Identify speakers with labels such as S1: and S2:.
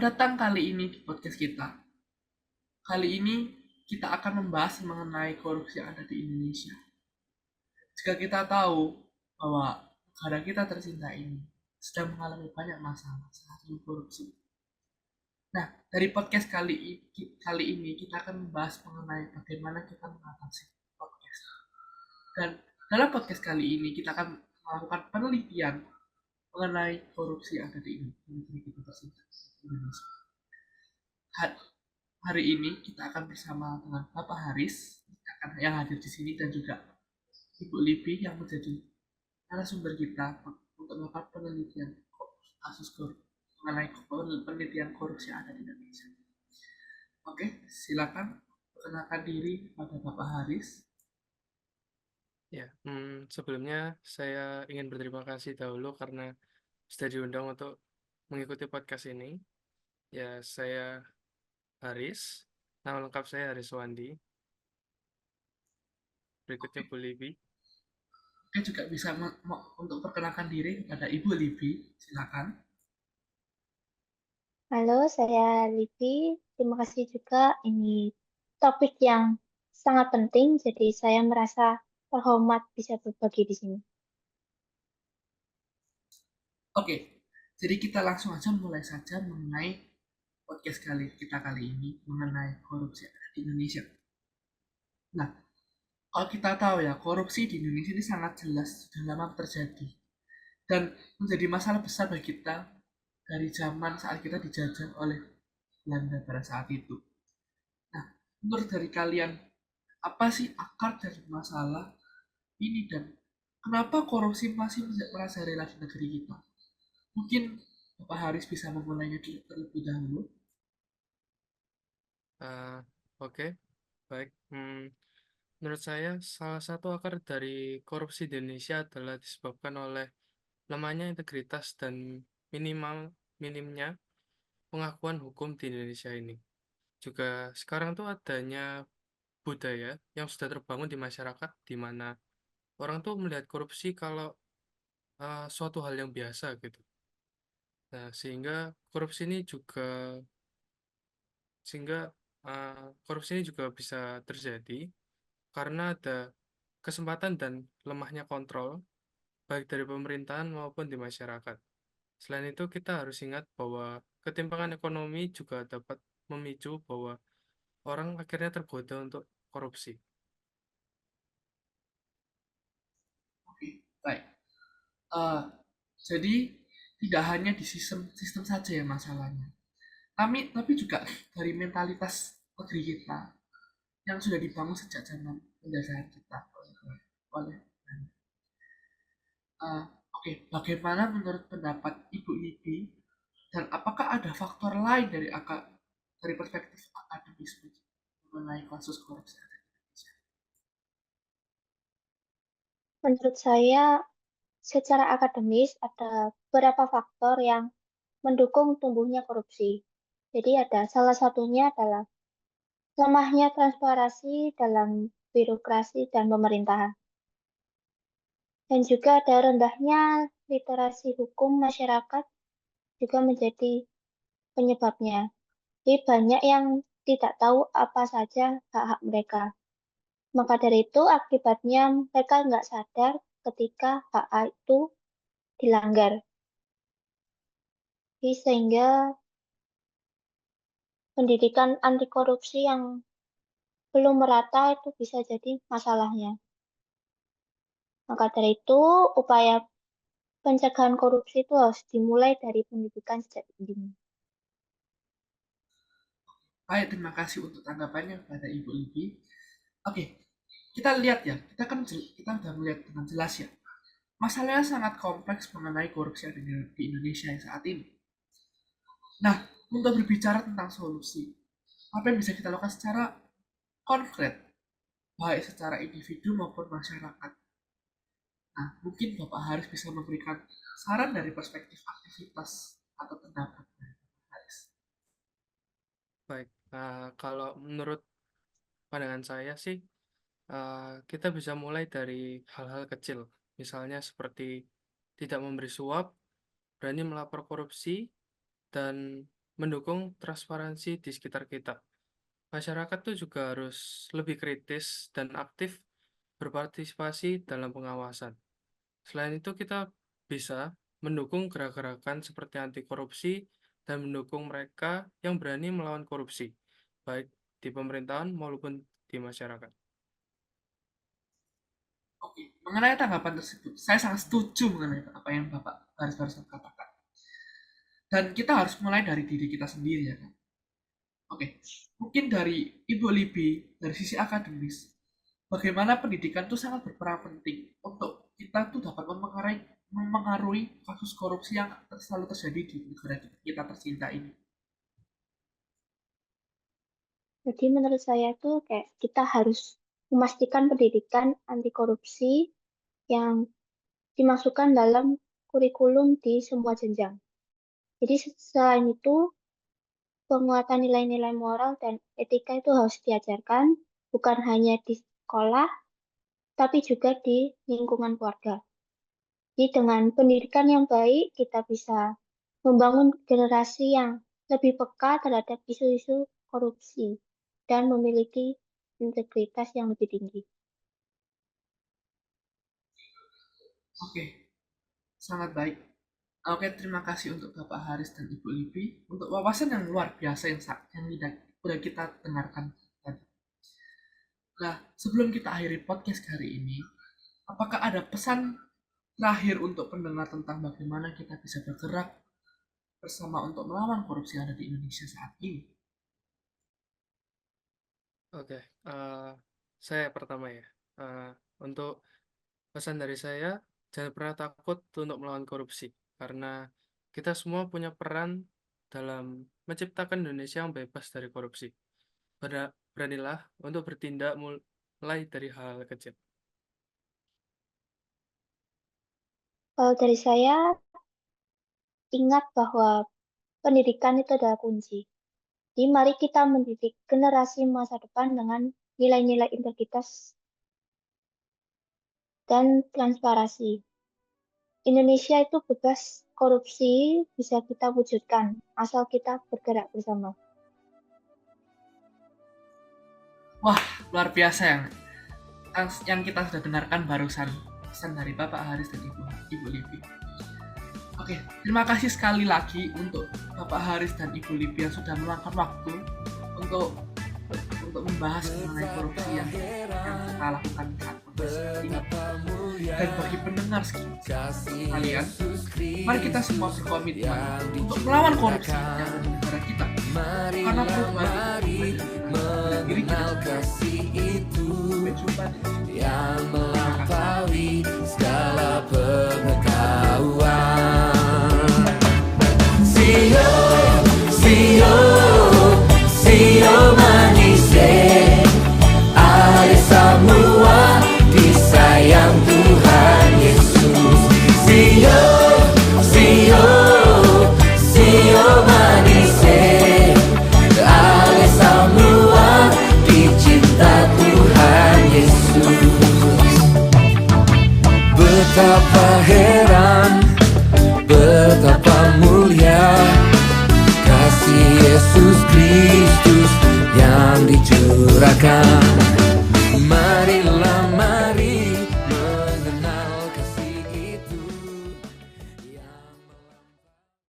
S1: datang kali ini di podcast kita. Kali ini kita akan membahas mengenai korupsi yang ada di Indonesia. Jika kita tahu bahwa negara kita tercinta ini sedang mengalami banyak masalah, salah satu korupsi. Nah, dari podcast kali ini kita akan membahas mengenai bagaimana kita mengatasi podcast. Dan dalam podcast kali ini kita akan melakukan penelitian mengenai korupsi yang ada di negeri kita tercinta, Indonesia. Hari ini kita akan bersama dengan Bapak Haris yang hadir di sini dan juga Ibu Libi yang menjadi narasumber kita untuk melakukan penelitian kasus korupsi mengenai penelitian korupsi yang ada di Indonesia. Oke, silakan perkenalkan diri pada Bapak Haris.
S2: Ya, sebelumnya saya ingin berterima kasih dahulu karena sudah diundang untuk mengikuti podcast ini. Ya, saya Haris. Nama lengkap saya Haris Wandi. Berikutnya
S1: Oke,
S2: Bu Libi.
S1: Oke juga bisa untuk perkenalkan diri kepada Ibu Libi. Silakan.
S3: Halo, saya Livi. Terima kasih juga. Ini topik yang sangat penting, jadi saya merasa terhormat bisa berbagi di sini.
S1: Oke, jadi kita langsung aja mulai saja mengenai podcast kita kali ini mengenai korupsi yang ada di Indonesia. Nah, kalau kita tahu ya, korupsi di Indonesia ini sangat jelas sudah lama terjadi dan menjadi masalah besar bagi kita dari zaman saat kita dijajah oleh Belanda pada saat itu. Nah, menurut dari kalian, apa sih akar dari masalah ini dan kenapa korupsi masih merajalela di negeri kita? Mungkin Bapak Haris bisa memulainya terlebih dahulu.
S2: Eh, Oke, baik. Menurut saya, salah satu akar dari korupsi di Indonesia adalah disebabkan oleh lemahnya integritas dan minimnya pengakuan hukum di Indonesia ini. Juga sekarang tuh adanya budaya yang sudah terbangun di masyarakat di mana orang tuh melihat korupsi kalau suatu hal yang biasa gitu. Nah, sehingga korupsi ini juga bisa terjadi karena ada kesempatan dan lemahnya kontrol baik dari pemerintahan maupun di masyarakat. Selain itu, kita harus ingat bahwa ketimpangan ekonomi juga dapat memicu bahwa orang akhirnya tergoda untuk korupsi.
S1: Oke, baik. Eh, jadi tidak hanya di sistem saja ya masalahnya. Tapi juga dari mentalitas negeri kita yang sudah dibangun sejak zaman penjajahan kita oleh Oke, bagaimana menurut pendapat Ibu Libi dan apakah ada faktor lain dari perspektif akademis mengenai kasus korupsi yang ada di Indonesia?
S3: Menurut saya, secara akademis ada beberapa faktor yang mendukung tumbuhnya korupsi. Jadi ada salah satunya adalah lemahnya transparansi dalam birokrasi dan pemerintahan. Dan juga ada rendahnya literasi hukum masyarakat juga menjadi penyebabnya. Jadi banyak yang tidak tahu apa saja hak-hak mereka. Maka dari itu akibatnya mereka nggak sadar ketika hak itu dilanggar. Jadi sehingga pendidikan anti korupsi yang belum merata itu bisa jadi masalahnya. Maka dari itu upaya pencegahan korupsi itu harus dimulai dari pendidikan sejak dini.
S1: Baik, terima kasih untuk tanggapannya pada Ibu Libi. Oke, kita lihat ya, kita sudah melihat dengan jelas ya. Masalahnya sangat kompleks mengenai korupsi yang ada di Indonesia yang saat ini. Nah, untuk berbicara tentang solusi, apa yang bisa kita lakukan secara konkret, baik secara individu maupun masyarakat. Nah, mungkin Bapak Haris bisa memberikan saran dari perspektif aktivitas atau pendapat dari Bapak Haris.
S2: Baik, kalau menurut pandangan saya sih, kita bisa mulai dari hal-hal kecil, misalnya seperti tidak memberi suap, berani melapor korupsi, dan mendukung transparansi di sekitar kita. Masyarakat tuh juga harus lebih kritis dan aktif berpartisipasi dalam pengawasan. Selain itu, kita bisa mendukung gerak-gerakan seperti anti korupsi dan mendukung mereka yang berani melawan korupsi, baik di pemerintahan maupun di masyarakat.
S1: Oke, mengenai tanggapan tersebut, saya sangat setuju mengenai apa yang Bapak barusan katakan. Dan kita harus mulai dari diri kita sendiri ya kan. Oke, mungkin dari Ibu Libi, dari sisi akademis, bagaimana pendidikan itu sangat berperan penting untuk kita tuh dapat memengaruhi kasus korupsi yang selalu terjadi di negara kita tercinta ini.
S3: Jadi menurut saya tuh kayak kita harus memastikan pendidikan anti korupsi yang dimasukkan dalam kurikulum di semua jenjang. Jadi selain itu, penguatan nilai-nilai moral dan etika itu harus diajarkan, bukan hanya di sekolah, tapi juga di lingkungan keluarga. Jadi dengan pendidikan yang baik, kita bisa membangun generasi yang lebih peka terhadap isu-isu korupsi dan memiliki integritas yang lebih tinggi.
S1: Oke, sangat baik. Oke, terima kasih untuk Bapak Haris dan Ibu Libi untuk wawasan yang luar biasa yang sudah kita dengarkan tadi. Nah, sebelum kita akhiri podcast hari ini, apakah ada pesan terakhir untuk pendengar tentang bagaimana kita bisa bergerak bersama untuk melawan korupsi yang ada di Indonesia saat ini?
S2: Oke, saya pertama ya. Untuk pesan dari saya, jangan pernah takut untuk melawan korupsi, karena kita semua punya peran dalam menciptakan Indonesia yang bebas dari korupsi. Beranilah untuk bertindak mulai dari hal kecil.
S3: Kalau dari saya, ingat bahwa pendidikan itu adalah kunci. Jadi mari kita mendidik generasi masa depan dengan nilai-nilai integritas dan transparansi. Indonesia itu bebas korupsi bisa kita wujudkan asal kita bergerak bersama.
S1: Wah, luar biasa yang kita sudah dengarkan barusan pesan dari Bapak Haris dan Ibu Libi. Oke, terima kasih sekali lagi untuk Bapak Haris dan Ibu Libi yang sudah meluangkan waktu untuk membahas mengenai korupsi yang kita lakukan saat ini. Dan bagi pendengar sekalian, mari kita semua berkomitmen untuk melawan korupsi yang ada di negara kita. Karena perubahan itu diri kita sendiri.
S4: Yang melampaui segala pengetahuan. Sio manise, ada semua disayang Tuhan Yesus. Sio manise, ada semua dicinta Tuhan Yesus. Betapa heran, betapa mulia kasih Yesus Kristus yang dicurahkan.